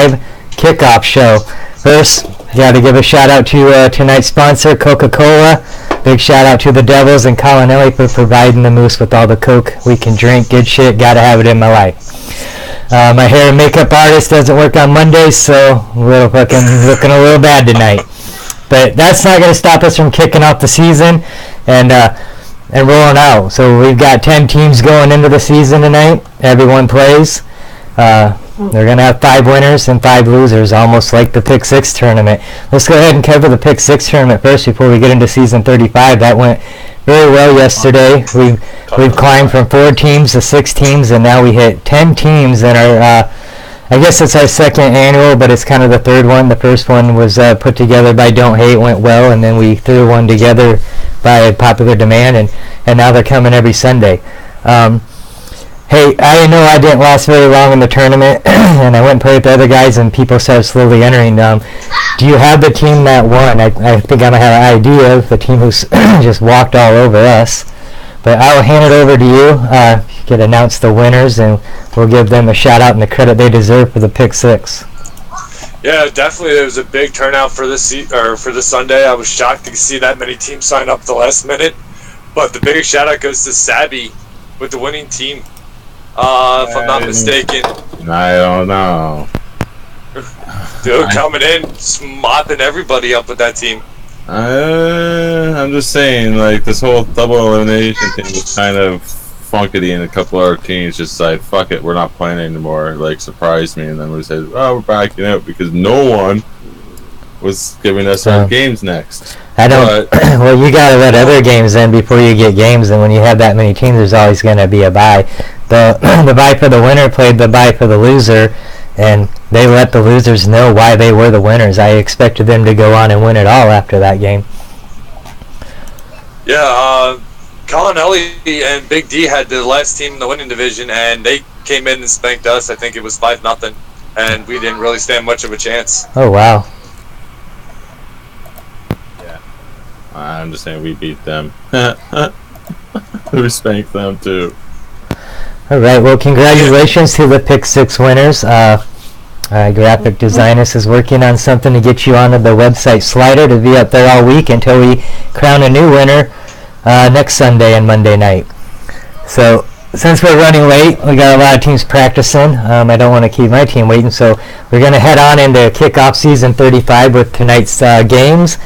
35 kickoff show. First, got to give a shout out to tonight's sponsor, Coca-Cola. Big shout out to the Devils and Colinelli for providing the Moose with all the Coke we can drink. Good shit, gotta have it in my life. My hair and makeup artist doesn't work on Mondays, so we're fucking looking a little bad tonight. But that's not going to stop us from kicking off the season and rolling out. So we've got 10 teams going into the season tonight. Everyone plays. They're going to have 5 winners and 5 losers, almost like the Pick 6 tournament. Let's go ahead and cover the Pick 6 tournament first before we get into season 35. That went very well yesterday. We've climbed from 4 teams to 6 teams, and now we hit 10 teams in our I guess it's our second annual, but it's kind of the third one. The first one was put together by Don't Hate, went well, and then we threw one together by popular demand, and now they're coming every Sunday. Hey, I know I didn't last very long in the tournament, and I went and played with the other guys, and people started slowly entering. Do you have the team that won? I think I might have an idea of the team who's just walked all over us. But I'll hand it over to you. You can announce the winners, and we'll give them a shout out and the credit they deserve for the Pick 6. Yeah, definitely. It was a big turnout for this Sunday. I was shocked to see that many teams sign up at the last minute. But the biggest shout out goes to Sabby with the winning team. If I'm not mistaken. I don't know. Dude, coming in, just mopping everybody up with that team. I'm just saying, like, this whole double elimination thing was kind of funkety, and a couple of our teams just said, fuck it, we're not playing anymore, like, surprised me, and then we said, oh, we're backing out, because no one was giving us our games next. I don't, well, you gotta let other games in before you get games, and when you have that many teams, there's always gonna be a bye. The bye for the winner played the bye for the loser, and they let the losers know why they were the winners. I expected them to go on and win it all after that game. Yeah, Colinelli and Big D had the last team in the winning division, and they came in and spanked us. I think it was 5-0, and we didn't really stand much of a chance. Oh, wow. Yeah. I'm just saying we beat them. We spanked them, too. All right, well, congratulations to the Pick 6 winners. Graphic Designers is working on something to get you onto the website slider to be up there all week until we crown a new winner next Sunday and Monday night. So since we're running late, we got a lot of teams practicing. I don't want to keep my team waiting, so we're going to head on into kickoff season 35 with tonight's games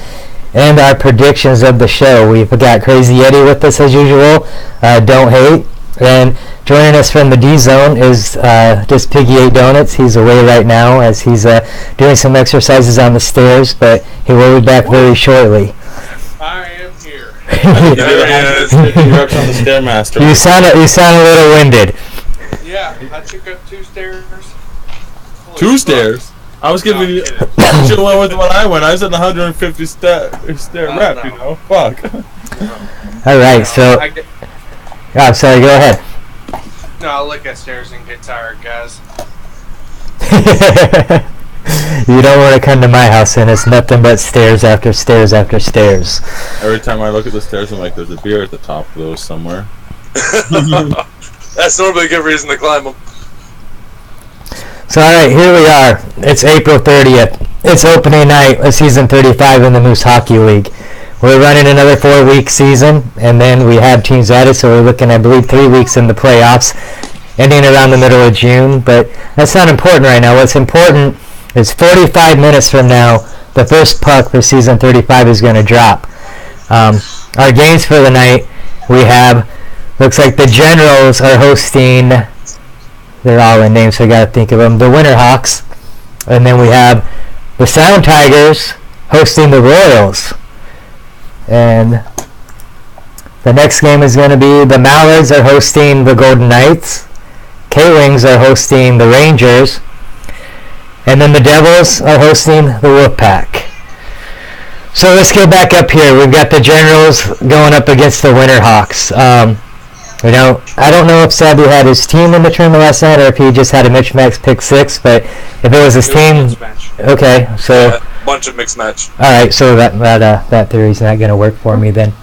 and our predictions of the show. We've got Crazy Eddie with us as usual. Don't Hate. And joining us from the D Zone is just Piggy 8 Donuts. He's away right now as he's doing some exercises on the stairs, but he will be back very shortly. I am here. There he is. On the Stairmaster. You sound a little winded. Yeah, I took up 2 stairs. Holy 2 fuck. stairs? I was giving you. You should have went with when I went. I was at the 150 stair rep, no. you know? Fuck. All right, so... Oh, sorry, go ahead. No, I'll look at stairs and get tired, guys. You don't want to come to my house and it's nothing but stairs after stairs after stairs. Every time I look at the stairs, I'm like, there's a beer at the top of those somewhere. That's normally a good reason to climb them. So, alright, here we are. It's April 30th. It's opening night of season 35 in the Moose Hockey League. We're running another 4-week season, and then we have teams added, so we're looking, I believe, 3 weeks in the playoffs, ending around the middle of June. But that's not important right now. What's important is 45 minutes from now, the first puck for season 35 is going to drop. Our games for the night, we have, looks like the Generals are hosting, they're all in names, so I got to think of them, the Winterhawks. And then we have the Sound Tigers hosting the Royals. And the next game is going to be the Mallards are hosting the Golden Knights. K-Wings are hosting the Rangers. And then the Devils are hosting the Wolfpack. So let's get back up here. We've got the Generals going up against the Winterhawks. I don't know if Sabby had his team in the tournament last night or if he just had a Mitch-Max pick 6, but if it was his team... Okay, so... Yeah, bunch of mixed match. Alright, so that theory's not going to work for me then.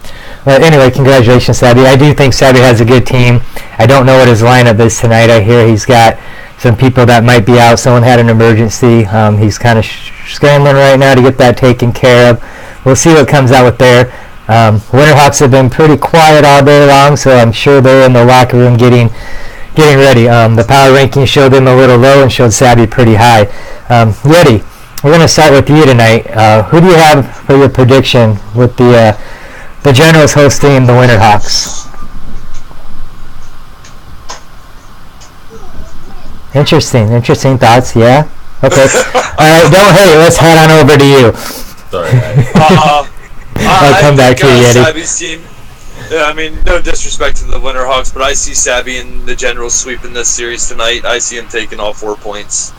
But anyway, congratulations, Sabby. I do think Sabby has a good team. I don't know what his lineup is tonight. I hear he's got some people that might be out. Someone had an emergency. He's kind of scrambling right now to get that taken care of. We'll see what comes out with there. Winterhawks have been pretty quiet all day long, so I'm sure they're in the locker room getting ready. The power rankings showed them a little low and showed Sabby pretty high. Yeti, we're going to start with you tonight. Who do you have for your prediction with the Generals hosting the Winterhawks? Interesting thoughts, yeah? Okay. Alright, don't hate, let's head on over to you. Sorry, I'll come back to you, Yeti. Sabby's team. Yeah, I mean, no disrespect to the Winterhawks, but I see Sabby and the Generals sweeping this series tonight. I see him taking all 4 points.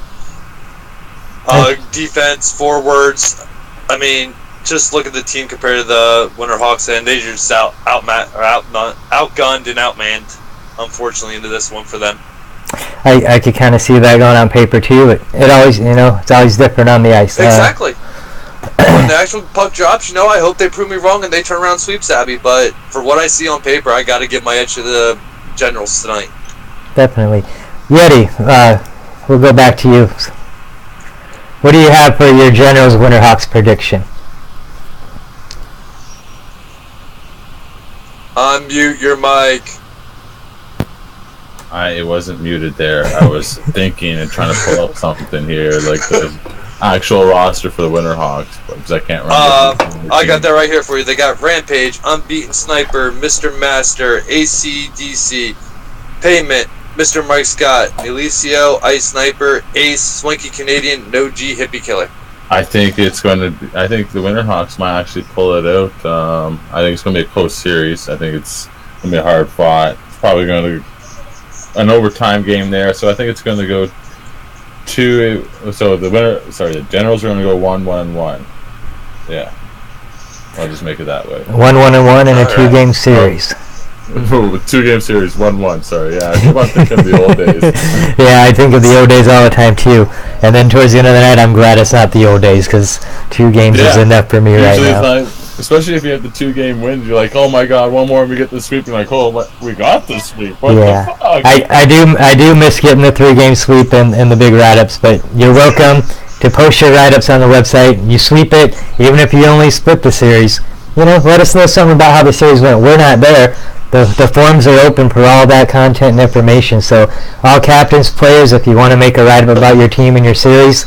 Defense, forwards, I mean, just look at the team compared to the Winterhawks, and they just outgunned and outmanned, unfortunately, into this one for them. I could kind of see that going on paper too, but it always, it's always different on the ice. Exactly. When the actual puck drops, I hope they prove me wrong and they turn around and sweep Sabby, but for what I see on paper, I got to give my edge to the Generals tonight. Definitely. Yeti, we'll go back to you. What do you have for your Generals Winterhawks prediction? Unmute your mic. It wasn't muted there. I was thinking and trying to pull up something here, like the actual roster for the Winterhawks, because I can't remember. I got that right here for you. They got Rampage, Unbeaten Sniper, Mr. Master, ACDC, Payment, Mr. Mike Scott, Elicio, Ice Sniper, Ace, Swanky Canadian, No G, Hippie Killer. I think it's going to. I think the Winterhawks might actually pull it out. I think it's going to be a close series. I think it's going to be a hard fought. It's probably going to an overtime game there. So I think it's going to go the Generals are going to go 1-1-1. Yeah, I'll just make it that way. 1-1-1 in a 2-game series. 2-game series, 1-1. Sorry, yeah. I want to think of the old days. Yeah, I think of the old days all the time too. And then towards the end of the night, I'm glad it's not the old days, because 2 games is enough for me right now. Especially if you have the 2-game wins, you're like, oh my god, one more and we get the sweep. You're like, oh, we got the sweep. What the fuck? I do miss getting the 3-game sweep and the big write-ups, but you're welcome to post your write-ups on the website. You sweep it, even if you only split the series. Let us know something about how the series went. We're not there. The forums are open for all that content and information, so all captains, players, if you want to make a write-up about your team and your series,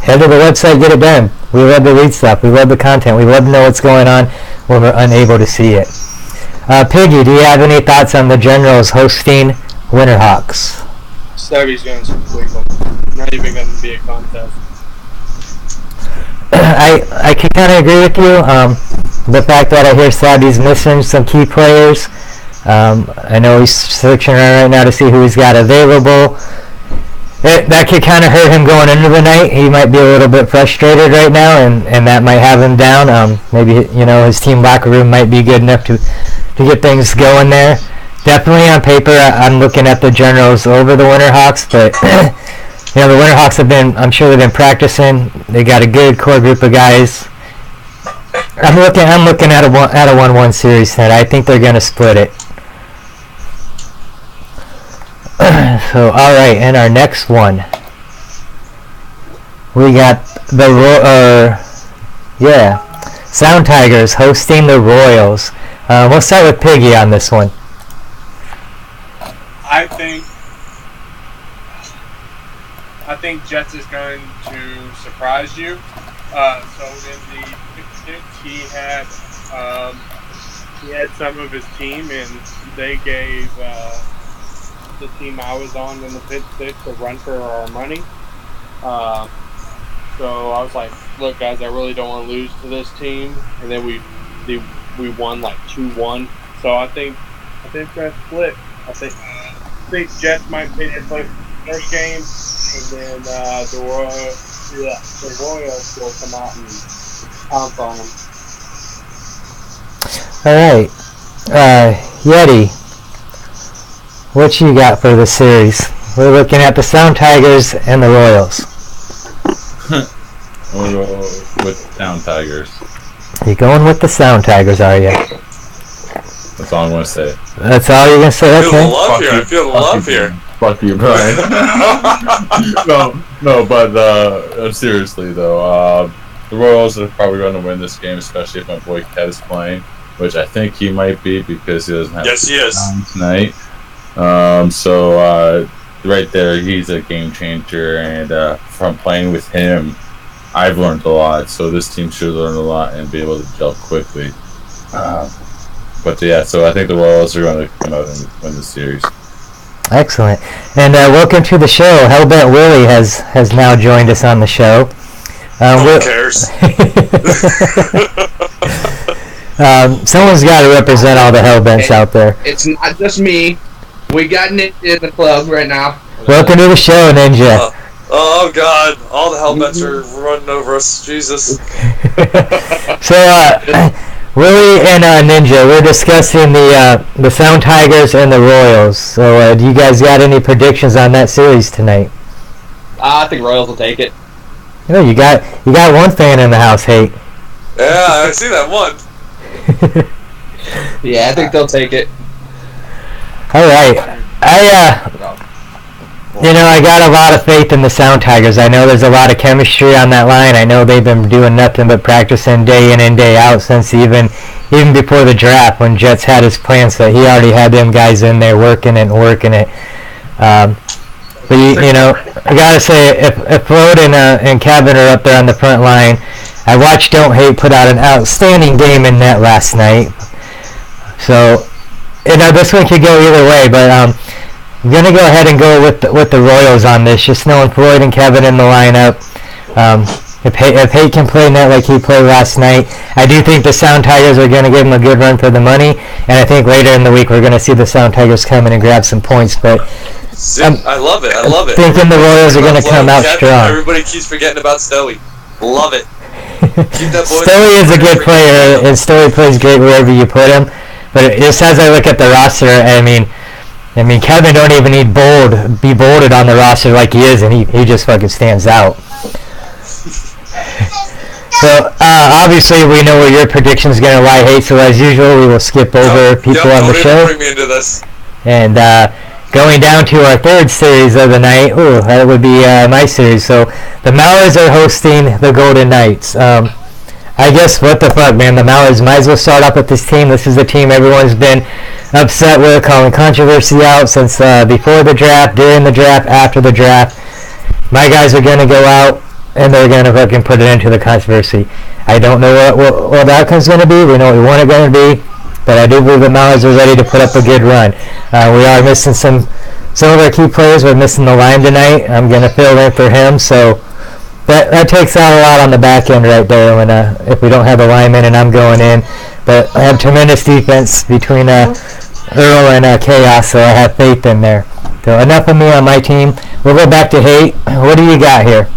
head to the website, get it done. We love to read stuff. We love the content. We love to know what's going on when we're unable to see it. Piggy, do you have any thoughts on the Generals hosting Winterhawks? Sabby's going to sweep them. Not even going to be a contest. I can kind of agree with you. The fact that I hear Sabby's missing some key players. I know he's searching around right now to see who he's got available. That could kind of hurt him going into the night. He might be a little bit frustrated right now, and that might have him down. Maybe his team locker room might be good enough to get things going there. Definitely on paper, I'm looking at the Generals over the Winterhawks, but the Winterhawks I'm sure they've been practicing. They got a good core group of guys. I'm looking at a 1-1 series tonight. I think they're going to split it. So, all right, and our next one, we got Sound Tigers hosting the Royals. We'll start with Piggy on this one. I think Jets is going to surprise you. So in the Pick 6, he had some of his team, and they gave the team I was on in the Pick 6 a run for our money. So I was like, look, guys, I really don't want to lose to this team. And then we won like 2-1. So I think we're going to split. I think Jets might take it like first game, and then the Royals will come out and pounce on them. All right, Yeti, what you got for the series? We're looking at the Sound Tigers and the Royals. We'll go with Sound Tigers. You're going with the Sound Tigers, are you? That's all I'm going to say. That's all you're going to say? Okay. I feel the love here. Fuck you, Brian. no, but seriously though, the Royals are probably going to win this game, especially if my boy Kev's playing, which I think he might be because he doesn't have Yes, he is. tonight. So right there, he's a game changer, and from playing with him, I've learned a lot. So this team should learn a lot and be able to gel quickly. But yeah, so I think the Royals are going to come out and win the series. Excellent. And welcome to the show. Hellbent Willie has now joined us on the show. Who cares? Someone's got to represent all the Hellbents out there. It's not just me. We got Ninja in the club right now. Welcome to the show, Ninja. Oh God! All the Hellbents are running over us. Jesus. So, Willie and Ninja, we're discussing the Sound Tigers and the Royals. So, do you guys got any predictions on that series tonight? I think Royals will take it. You know, you got one fan in the house, Hate. Yeah, I see that one. Yeah, I think they'll take it. All right. I got a lot of faith in the Sound Tigers. I know there's a lot of chemistry on that line. I know they've been doing nothing but practicing day in and day out since even before the draft when Jets had his plans that he already had them guys in there working it. But I gotta say, if Floyd and Kevin are up there on the front line, I watched Don't Hate put out an outstanding game in net last night. So, this one could go either way, but I'm gonna go ahead and go with the Royals on this. Just knowing Floyd and Kevin in the lineup. If Hate can play net like he played last night, I do think the Sound Tigers are gonna give him a good run for the money, and I think later in the week we're gonna see the Sound Tigers come in and grab some points. But I love it. Thinking the Royals are gonna come out strong. Everybody keeps forgetting about Snowy. Love it. Keep that boy. Story is a good player, and Story plays great wherever you put him. But just as I look at the roster, I mean, Kevin don't even need be bolded on the roster like he is, and he just fucking stands out. So obviously we know where your prediction is gonna lie, Hate. So as usual, we will skip over people on the show. Bring me into this. And going down to our third series of the night, that would be my series. So the Mallards are hosting the Golden Knights. I guess what the fuck, man. The Mallards might as well start up with this team. This is the team everyone's been upset with, calling controversy out since before the draft, during the draft, after the draft. My guys are going to go out and they're going to fucking put it into the controversy. I don't know what the outcome's going to be. We know what we want it going to be. But I do believe the Mallards are ready to put up a good run. We are missing some of our key players. We're missing the line tonight. I'm going to fill in for him. So that takes out a lot on the back end right there when if we don't have a lineman and I'm going in. But I have tremendous defense between Earl and Chaos, so I have faith in there. So enough of me on my team. We'll go back to Hate. What do you got here?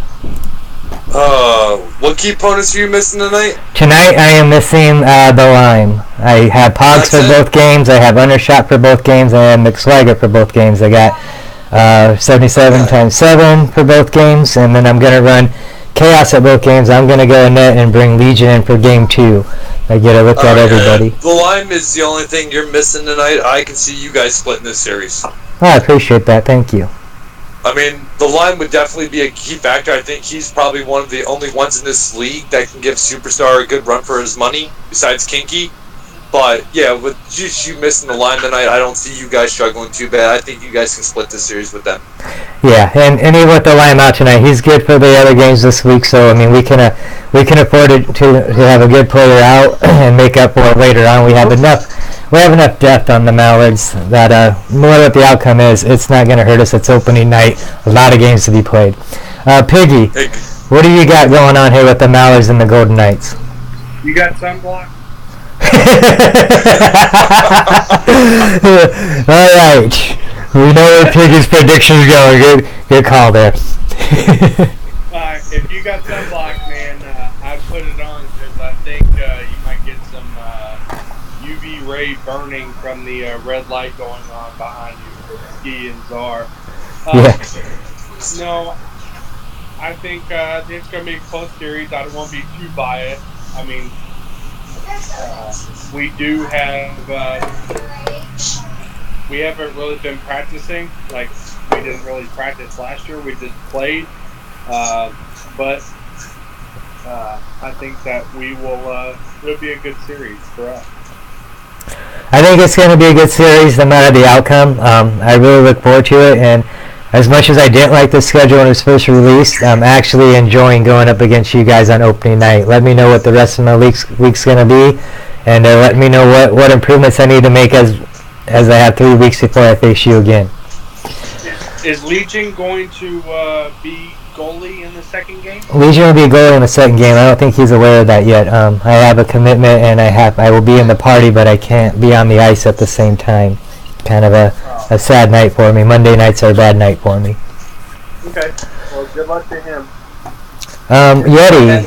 What key opponents are you missing tonight? Tonight I am missing the line. I have Pogs for both games. I have Undershot for both games. I have McSwagger for both games. I got 77 times 7 for both games, and then I'm going to run Chaos at both games. I'm going to go in net and bring Legion in for game 2. I get a look at everybody. The line is the only thing you're missing tonight. I can see you guys splitting this series. I appreciate that. Thank you. I mean, the line would definitely be a key factor. I think he's probably one of the only ones in this league that can give Superstar a good run for his money, besides Kinky. But, yeah, with just you missing the line tonight, I don't see you guys struggling too bad. I think you guys can split this series with them. Yeah, and he let the line out tonight. He's good for the other games this week, so, I mean, we can afford to have a good player out and make up for it later on. We have enough depth on the Mallards that no matter what the outcome is, it's not going to hurt us. It's opening night. A lot of games to be played. Piggy, what do you got going on here with the Mallards and the Golden Knights? You got sunblock? All right. We know where Piggy's predictions go. Good call there. If you got sunblock, man, I'd put it on because I think you might get some UV ray burning from the red light going on behind you, Ski and Czar. No, I think it's going to be a close series. I don't want to be too biased. I mean, we do have we haven't really been practicing. Like we didn't really practice last year. We just played, but I think that we will. It'll be a good series for us. I think it's going to be a good series no matter the outcome. I really look forward to it, and as much as I didn't like the schedule when it was first released, I'm actually enjoying going up against you guys on opening night. Let me know what the rest of my week's going to be, and let me know what improvements I need to make as I have 3 weeks before I face you again. Is Legion going to be goalie in the second game? Legion will be goalie in the second game. I don't think he's aware of that yet. I have a commitment, and I will be in the party, but I can't be on the ice at the same time. Kind of a sad night for me. Monday nights are a bad night for me. Okay. Well, good luck to him. Yeti.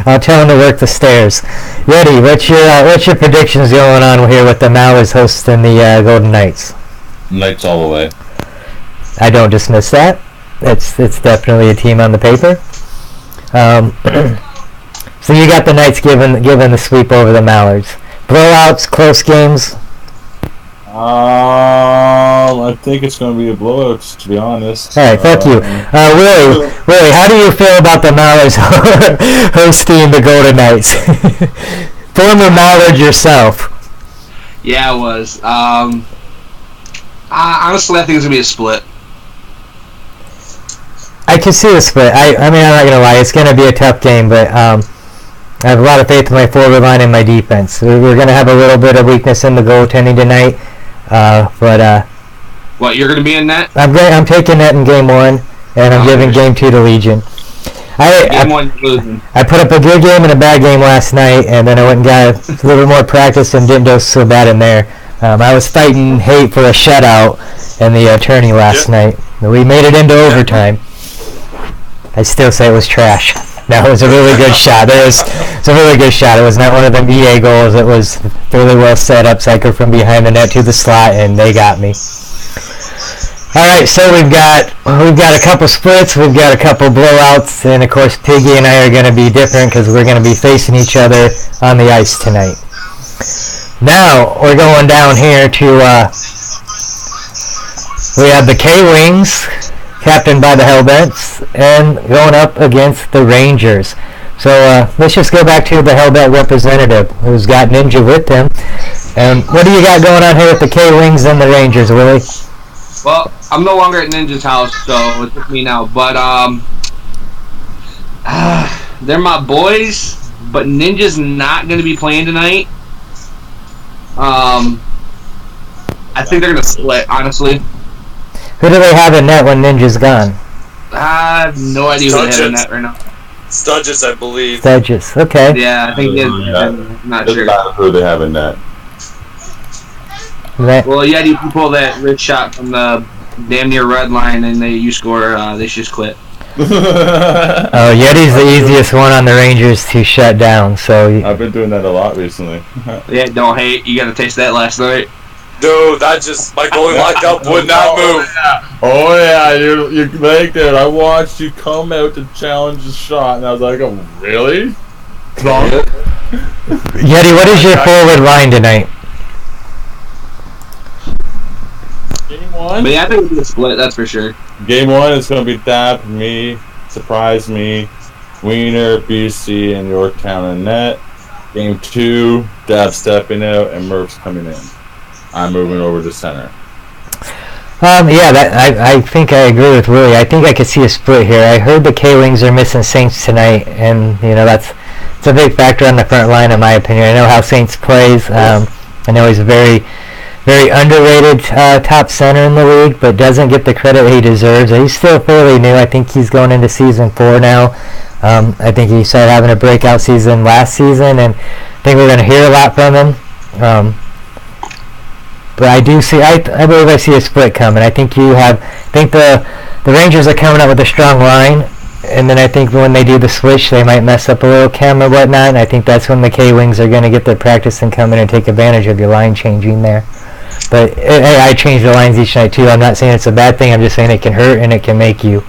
I'll tell him to work the stairs. Yeti, what's your predictions going on here with the Mallards hosting the Golden Knights? Knights all the way. I don't dismiss that. It's definitely a team on the paper. So you got the Knights giving the sweep over the Mallards. Blowouts, close games. I think it's going to be a blowout, to be honest. All right, fuck you. Willie, how do you feel about the Mallards hosting the Golden Knights? Former Mallard yourself. Yeah, I was. Honestly, I think it's going to be a split. I can see the split. I mean, I'm not going to lie. It's going to be a tough game, but I have a lot of faith in my forward line and my defense. We're going to have a little bit of weakness in the goaltending tonight, but What, you're going to be in that? I'm taking that in game 1, and I'm giving game 2 to Legion. Game 1, you're losing. I put up a good game and a bad game last night, and then I went and got a little bit more practice and didn't do so bad in there. I was fighting hate for a shutout in the tourney last night. We made it into overtime. I still say it was trash. That was a really good shot. It was a really good shot. It was not one of them EA goals. It was really well set up. Cycle from behind the net to the slot, and they got me. All right, so we've got a couple splits. We've got a couple blowouts, and of course, Piggy and I are going to be different because we're going to be facing each other on the ice tonight. Now we're going down here to we have the K-Wings, captained by the Hellbents, and going up against the Rangers. So let's just go back to the Hellbent representative, who's got Ninja with him. And what do you got going on here with the K-Wings and the Rangers, Willie? Well, I'm no longer at Ninja's house, so it's with me now. But they're my boys, but Ninja's not going to be playing tonight. I think they're going to split, honestly. Who do they have in net when Ninja's gone? I have no idea who they have in net right now. Sturgis, I believe. Sturgis, okay. Yeah, I think I'm not Doesn't sure. matter who they have in net. Well, yeah, you can pull that rich shot from the damn near red line, and you score. They should just quit. Oh, Yeti's the easiest one on the Rangers to shut down. So I've been doing that a lot recently. Yeah, don't hate. You got to taste that last night. Dude, that just my goalie locked up would not move. Oh yeah, you like that. I watched you come out to challenge the shot, and I was like, oh really? Wrong. Yeti, what is your forward line tonight? Game 1. But yeah, I think it'll be a split. That's for sure. Game 1 is going to be Dap, me, Surprise Me, Wiener, BC, and Yorktown in net. Game 2, Dap stepping out, and Murph's coming in. I'm moving over to center. Yeah, I think I agree with Willie. I think I could see a split here. I heard the K-Wings are missing Saints tonight, and it's a big factor on the front line, in my opinion. I know how Saints plays. I know he's a very, very underrated top center in the league, but doesn't get the credit he deserves. He's still fairly new. I think he's going into season 4 now. I think he started having a breakout season last season, and I think we're going to hear a lot from him. But I believe I see a split coming. I think the Rangers are coming up with a strong line, and then I think when they do the switch, they might mess up a little chem or whatnot, and I think that's when the K-Wings are going to get their practice and come in and take advantage of your line changing there. But I change the lines each night too. I'm not saying it's a bad thing. I'm just saying it can hurt and it can make you.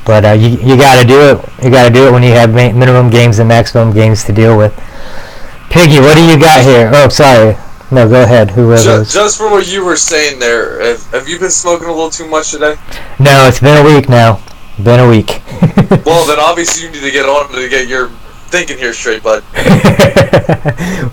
But you got to do it. You got to do it when you have minimum games and maximum games to deal with. Piggy, what do you got here? Oh, sorry. No, go ahead. Who are those? Just for what you were saying there, have you been smoking a little too much today? No, it's been a week now. Been a week. Well, then obviously you need to get on to get your thinking here straight, bud.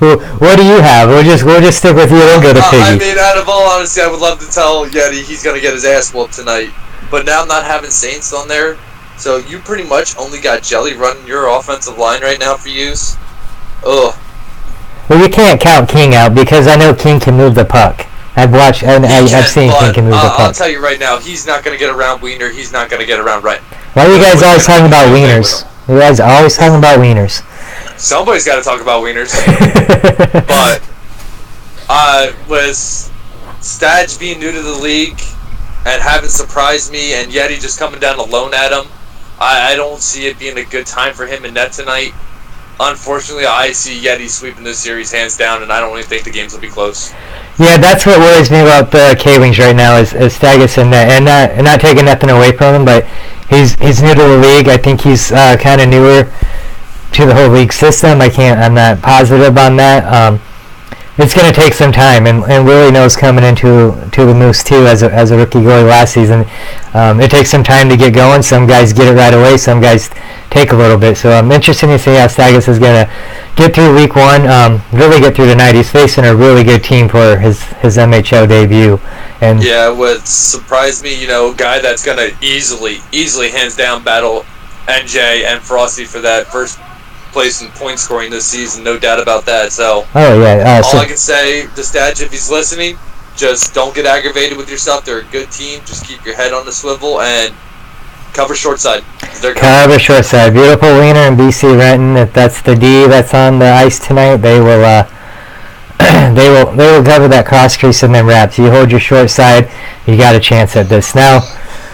Well, what do you have? We'll just stick with you and go to Piggy. I mean, out of all honesty, I would love to tell Yeti he's gonna get his ass whooped tonight, but now not having Saints on there, so you pretty much only got Jelly running your offensive line right now for use. Ugh. Well, you can't count King out because I know King can move the puck. I've watched and I've seen King can move the puck. I'll tell you right now, he's not gonna get around Wiener. He's not gonna get around Wright. Why are you guys always talking about wieners? You guys are always talking about wieners. Somebody's got to talk about wieners. But with Stadge being new to the league and having surprised me, and Yeti just coming down alone at him, I don't see it being a good time for him in net tonight. Unfortunately, I see Yeti sweeping this series hands down, and I don't even think the games will be close. Yeah, that's what worries me about the K-Wings right now is Stagus in net, and not taking nothing away from him, but he's new to the league. I think he's kind of newer to the whole league system. I'm not positive on that. It's going to take some time, and Willie knows coming into the Moose too as a rookie goalie last season. It takes some time to get going. Some guys get it right away. Some guys take a little bit. So I'm interested to see how Stagus is going to get through week one. Really get through tonight. He's facing a really good team for his MHL debut. And yeah, what surprised me, guy that's going to easily hands down battle NJ and Frosty for that first place in point scoring this season, no doubt about that. So all I can say to Stadge, if he's listening, just don't get aggravated with yourself. They're a good team. Just keep your head on the swivel and cover short side. Cover short side. Beautiful Wiener and BC Renton. If that's the D that's on the ice tonight, they will they will cover that cross crease and then wraps. You hold your short side, you got a chance at this. Now,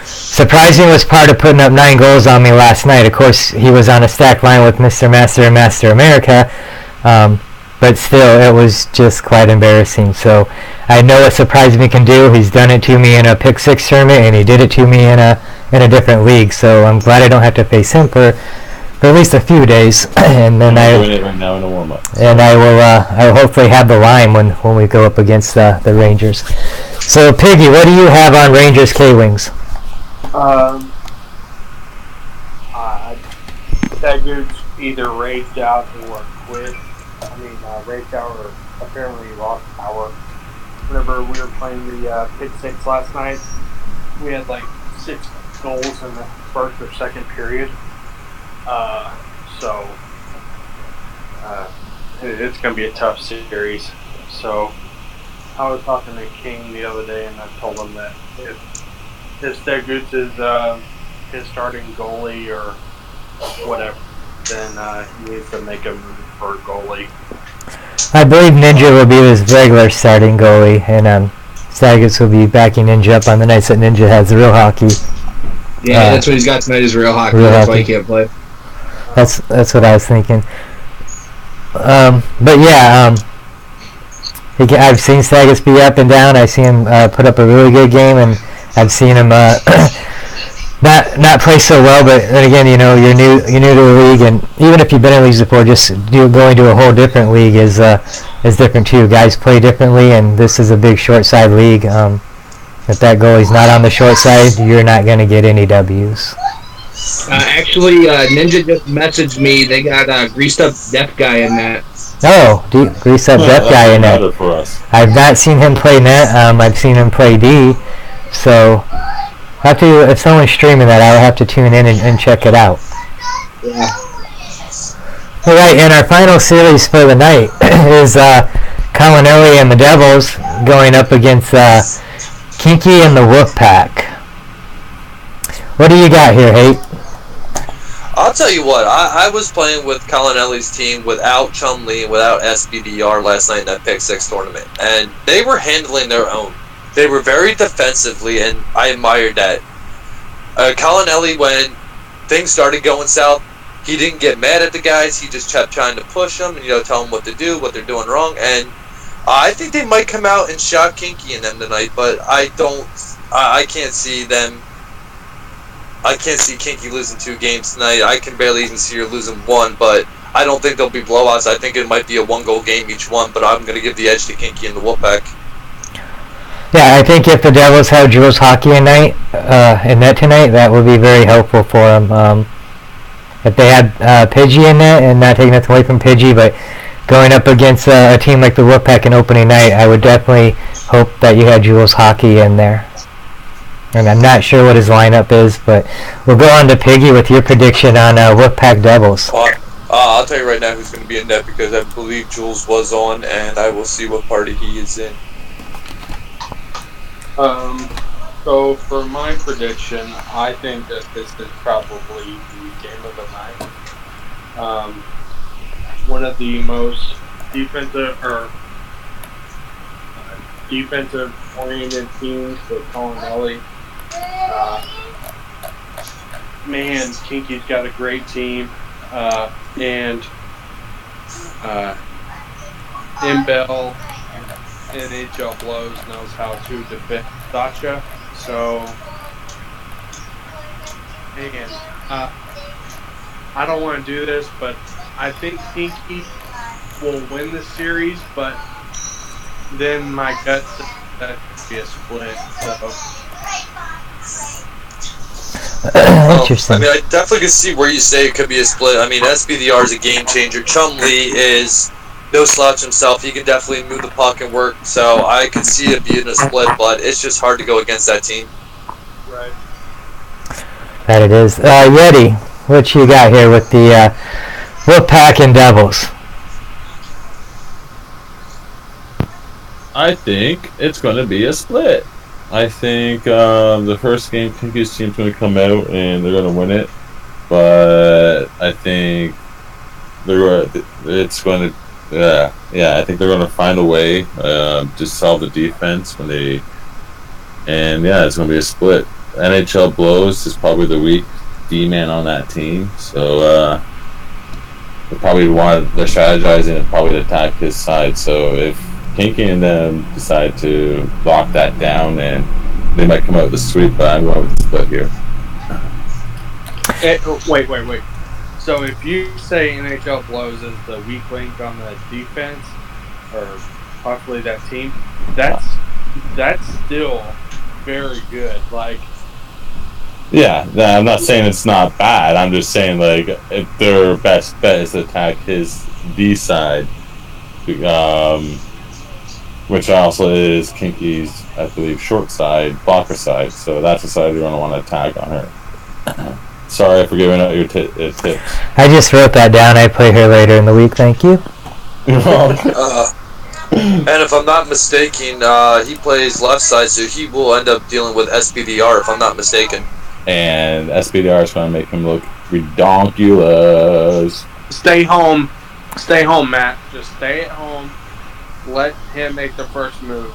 surprising was part of putting up 9 goals on me last night. Of course, he was on a stacked line with Mr. Master and Master America, but still, it was just quite embarrassing. So I know what Surprise Me can do. He's done it to me in a Pick 6 tournament, and he did it to me in a different league. So I'm glad I don't have to face him for at least a few days. And then I'm doing it right now in a warm-up. And I will hopefully have the line when we go up against the Rangers. So Piggy, what do you have on Rangers K-Wings? That dude's either raged out or quit. Raged out or apparently lost power. Whenever we were playing the Pick 6 last night, we had like 6 goals in the first or second period. It's going to be a tough series. So I was talking to King the other day, and I told him that if Stegus is his starting goalie or whatever, then he needs to make a move for a goalie. I believe Ninja will be his regular starting goalie, and Stagus will be backing Ninja up on the nights that Ninja has real hockey. Yeah, that's what he's got tonight is real hockey. That's why he can't play. That's what I was thinking. But yeah, I've seen Stagus be up and down. I've seen him put up a really good game, and I've seen him not play so well. But then again, you're new to the league, and even if you've been in leagues before, just going to a whole different league is different too. Guys play differently, and this is a big short side league. If that goalie's not on the short side, you're not going to get any W's. Actually, Ninja just messaged me. They got a greased up deaf guy in that. Oh, greased up deaf guy in that. For us. I've not seen him play net. I've seen him play D. So, if someone's streaming that, I'll have to tune in and check it out. Yeah. All right, and our final series for the night is Colinelli and the Devils going up against Kinky and the Wolfpack. What do you got here, Hate? I'll tell you what, I was playing with Colinelli's team without Chumley and without SBDR last night in that Pick 6 tournament, and they were handling their own. They were very defensively, and I admired that. Colinelli, when things started going south, he didn't get mad at the guys. He just kept trying to push them and tell them what to do, what they're doing wrong. And I think they might come out and shock Kinky in them tonight, but I can't see them. I can't see Kinky losing 2 games tonight. I can barely even see her losing 1, but I don't think there'll be blowouts. I think it might be a 1-goal game each one, but I'm going to give the edge to Kinky and the Wolfpack. Yeah, I think if the Devils have Jules Hockey in net tonight, that would be very helpful for them. If they had Pidgey in net, and not taking nothing away from Pidgey, but going up against a team like the Wolfpack in opening night, I would definitely hope that you had Jules Hockey in there. And I'm not sure what his lineup is, but we'll go on to Piggy with your prediction on Wolfpack Devils. I'll tell you right now who's going to be in net because I believe Jules was on, and I will see what party he is in. So for my prediction, I think that this is probably the game of the night. One of the most defensive-oriented teams with Colin. Man, Kinky's got a great team, and Imbel NHL Blows knows how to defend Sasha. So, man, I don't want to do this, but I think Kinky will win the series, but then my gut says that could be a split. Interesting. I mean, I definitely can see where you say it could be a split. I mean, SBDR is a game changer. Chumlee is no slouch himself. He can definitely move the puck and work. So I can see it being a split, but it's just hard to go against that team. Right. That it is. Yeti, what you got here with the Wolfpack and Devils? I think it's going to be a split. I think the first game, Kinky's team's going to come out and they're going to win it. But I think it's going to, I think they're going to find a way to solve the defense when they, and it's going to be a split. NHL Blows is probably the weak D-man on that team, so they probably they're strategizing and probably to attack his side. So if Kinky and them decide to lock that down, and they might come out with a sweep, but I'm going with the split here. Wait. So if you say NHL Blows is the weak link on the defense, or possibly that team, that's still very good. Like, yeah, I'm not saying it's not bad. I'm just saying, like, if their best bet is to attack his D side, which also is Kinky's, I believe, short side, blocker side. So that's the side you're going to want to attack on her. Sorry for giving out your tips. I just wrote that down. I play her later in the week. Thank you. And if I'm not mistaken, he plays left side, so he will end up dealing with SBDR, if I'm not mistaken. And SBDR is going to make him look redonkulous. Stay home, Matt. Just stay at home. Let him make the first move.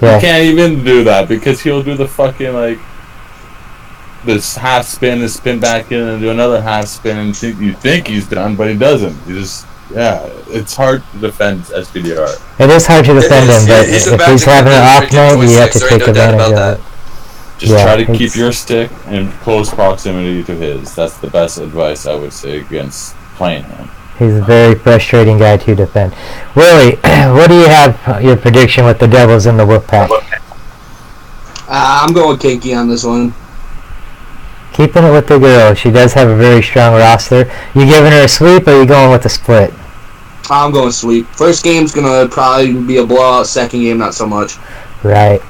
Yeah. You can't even do that because he'll do the fucking, like, this half spin and spin back in and do another half spin and you think he's done, but he doesn't. It's hard to defend SBDR. It is hard to defend him, but if he's having an off night, you have to take advantage of it. Just try to keep your stick in close proximity to his. That's the best advice I would say against playing him. He's a very frustrating guy to defend. Willie, what do you have your prediction with the Devils and the Wolfpack? I'm going Kinky on this one. Keeping it with the girl. She does have a very strong roster. You giving her a sweep, or are you going with a split? I'm going sweep. First game's going to probably be a blowout. Second game, not so much. Right.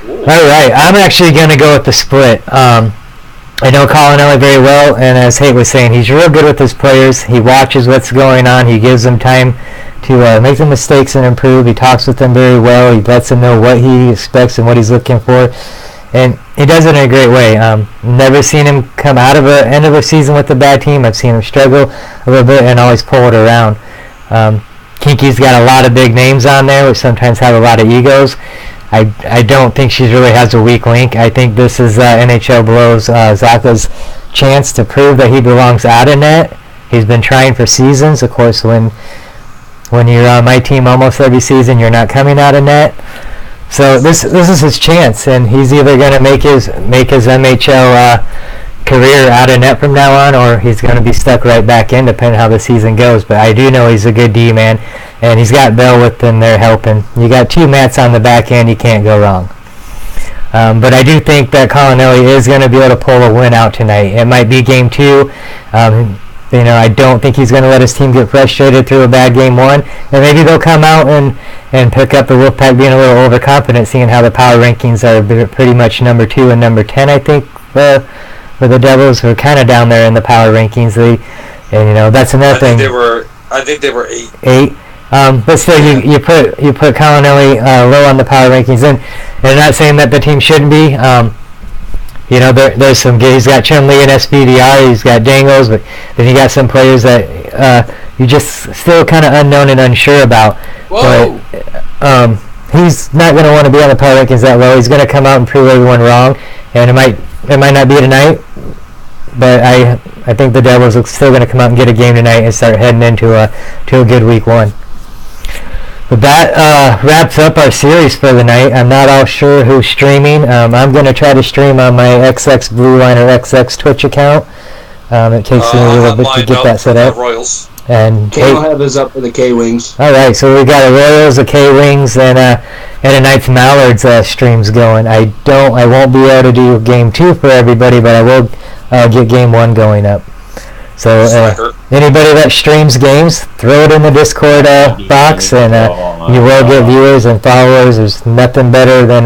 Alright, I'm actually going to go with the split. I know Colin very well, and as Haight was saying, he's real good with his players. He watches what's going on. He gives them time to make the mistakes and improve. He talks with them very well. He lets them know what he expects and what he's looking for. And he does it in a great way. Never seen him come out of the end of a season with a bad team. I've seen him struggle a little bit and always pull it around. Kinky's got a lot of big names on there, which sometimes have a lot of egos. I don't think she really has a weak link. I think this is NHL Blows Zaka's chance to prove that he belongs out of net. He's been trying for seasons. Of course, when you're on my team almost every season, you're not coming out of net. So this is his chance, and he's either going to make his MHL career out of net from now on, or he's going to be stuck right back in, depending how the season goes. But I do know he's a good D-man, and he's got Bell with him there helping. You got two Mats on the back end, you can't go wrong. But I do think that Colinelli is going to be able to pull a win out tonight. It might be game 2. I don't think he's going to let his team get frustrated through a bad game 1. And maybe they'll come out and pick up the Wolfpack being a little overconfident, seeing how the power rankings are pretty much number 2 and number 10, I think, for the Devils, who are kind of down there in the power rankings. That's another thing. I think they were 8. 8. But still, you put Colinelli low on the power rankings, and not saying that the team shouldn't be. There's some guys. He's got Chun Li and SPDR. He's got Dangles, but then you got some players that you just still kind of unknown and unsure about. Whoa. But he's not going to want to be on the power rankings that low. He's going to come out and prove everyone wrong, and it might not be tonight. But I think the Devils are still going to come out and get a game tonight and start heading into a good week 1. But that wraps up our series for the night. I'm not all sure who's streaming. I'm going to try to stream on my XX Blue Line or XX Twitch account. It takes me a little bit to get that set up. Royals. And K will have his up for the K-Wings. All right, so we got a Royals, a K-Wings, and a Knights Mallards streams going. I won't be able to do game 2 for everybody, but I will get game 1 going up. So anybody that streams games, throw it in the Discord box, and you will get viewers and followers. There's nothing better than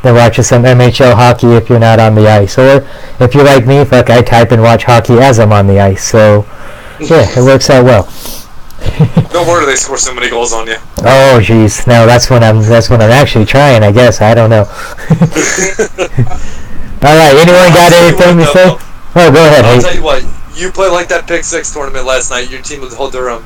watching some MHL hockey if you're not on the ice. Or if you're like me, I type and watch hockey as I'm on the ice. So yeah, it works out well. No wonder they score so many goals on you. Oh jeez, no, that's when I'm actually trying. I guess I don't know. All right, anyone got anything to say? Oh, go ahead. I'll tell you what. You played like that Pick 6 tournament last night. Your team would hold their own.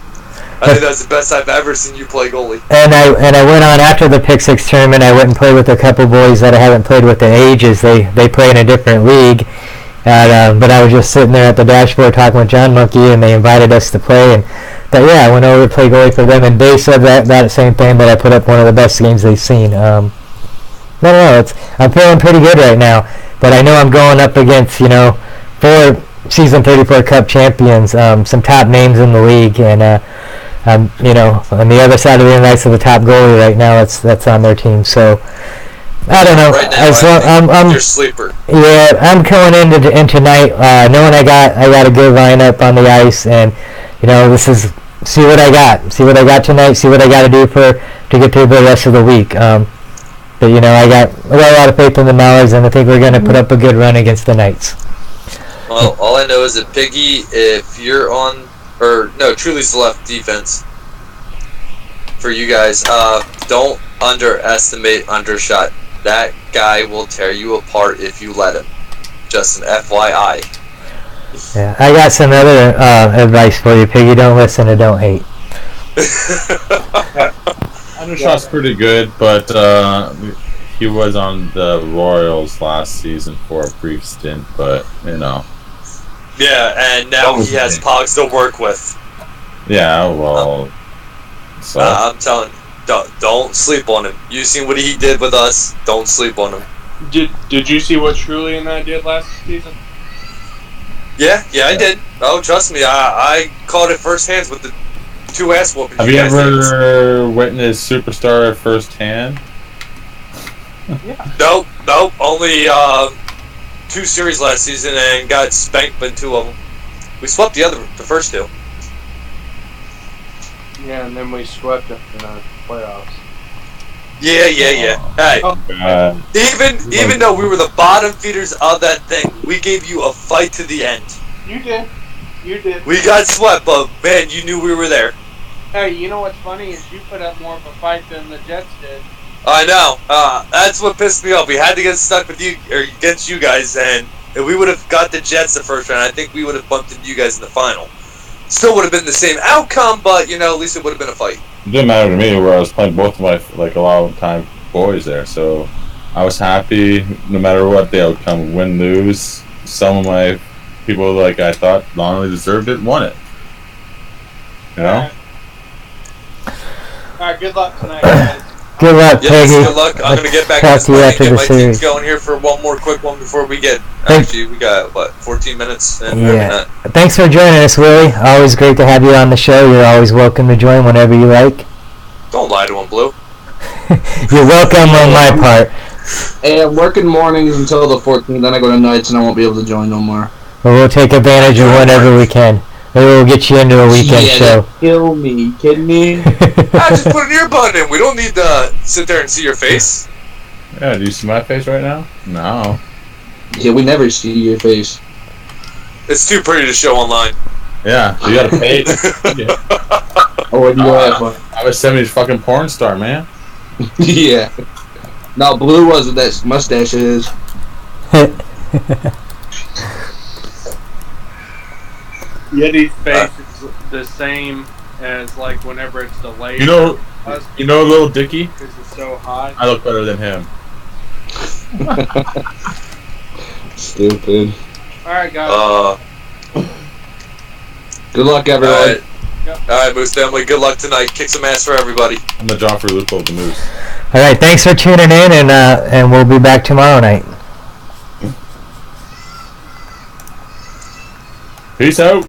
I think that's the best I've ever seen you play goalie. And I went on after the Pick 6 tournament. I went and played with a couple boys that I haven't played with in ages. They play in a different league. But I was just sitting there at the dashboard talking with John Monkey, and they invited us to play. And I went over to play goalie for them, and they said that same thing, that I put up one of the best games they've seen. I don't know. I'm feeling pretty good right now. But I know I'm going up against 4 Season 34 Cup champions, some top names in the league, and on the other side of the ice of the top goalie right now that's on their team. So I don't know. Right now, I'm your sleeper. Yeah, I'm going into tonight knowing I got a good lineup on the ice, and this is see what I got tonight, see what I got to do to get through the rest of the week. But I got a lot of faith in the Mallards, and I think we're going to put up a good run against the Knights. Well, all I know is that Piggy, if you're on, Truly's the left defense for you guys, don't underestimate Undershot. That guy will tear you apart if you let him. Just an FYI. Yeah, I got some other advice for you, Piggy. Don't listen and don't hate. Undershot's pretty good, but he was on the Royals last season for a brief stint, but Yeah, and now he has Pogs to work with. Yeah, well, so I'm telling you, don't sleep on him. You seen what he did with us. Don't sleep on him. Did you see what Truly and I did last season? Yeah, I did. Oh, trust me, I caught it firsthand with the 2 ass whoopings. Have you ever witnessed Superstar firsthand? Yeah. Nope. Only 2 series last season and got spanked by 2 of them. We swept the first 2. Yeah, and then we swept them in the playoffs. Yeah. Hey, even though we were the bottom feeders of that thing, we gave you a fight to the end. You did. We got swept, but man, you knew we were there. Hey, you know what's funny is you put up more of a fight than the Jets did. I know. That's what pissed me off. We had to get stuck with you or against you guys, and if we would have got the Jets the first round, I think we would have bumped into you guys in the final. Still would have been the same outcome, but at least it would have been a fight. It didn't matter to me where I was playing both of my a lot of time boys there, so I was happy no matter what the outcome, win, lose. Some of my people I thought not only deserved it, won it. All right, good luck tonight, guys. Good luck, Yes, Peggy. good luck. I'm going to get back Talk in this to you money and after get the my teams series. going here for one more quick one before we get... Thank- Actually, we got, 14 minutes? And Yeah. Thanks for joining us, Willie. Always great to have you on the show. You're always welcome to join whenever you like. Don't lie to him, Blue. You're welcome on my part. Hey, I'm working mornings until the 14th, then I go to nights and I won't be able to join no more. But we'll take advantage of whenever we can. Maybe we'll get you into a weekend show. Kill me. You kidding me? Just put an earbud in. We don't need to sit there and see your face. Yeah, do you see my face right now? No. Yeah, we never see your face. It's too pretty to show online. Yeah, you gotta pay. Yeah. Oh, what do you have? I'm a 70s fucking porn star, man. Yeah. No, Blue was with that mustache of his. Yeti's face is the same as like whenever it's delayed. You know Little Dicky? Because it's so high. I look better than him. Stupid. Alright, guys. Good luck, everyone. Alright, Moose family. Good luck tonight. Kick some ass for everybody. I'm the Joffrey Lupo of the Moose. All right, thanks for tuning in, and we'll be back tomorrow night. Peace out.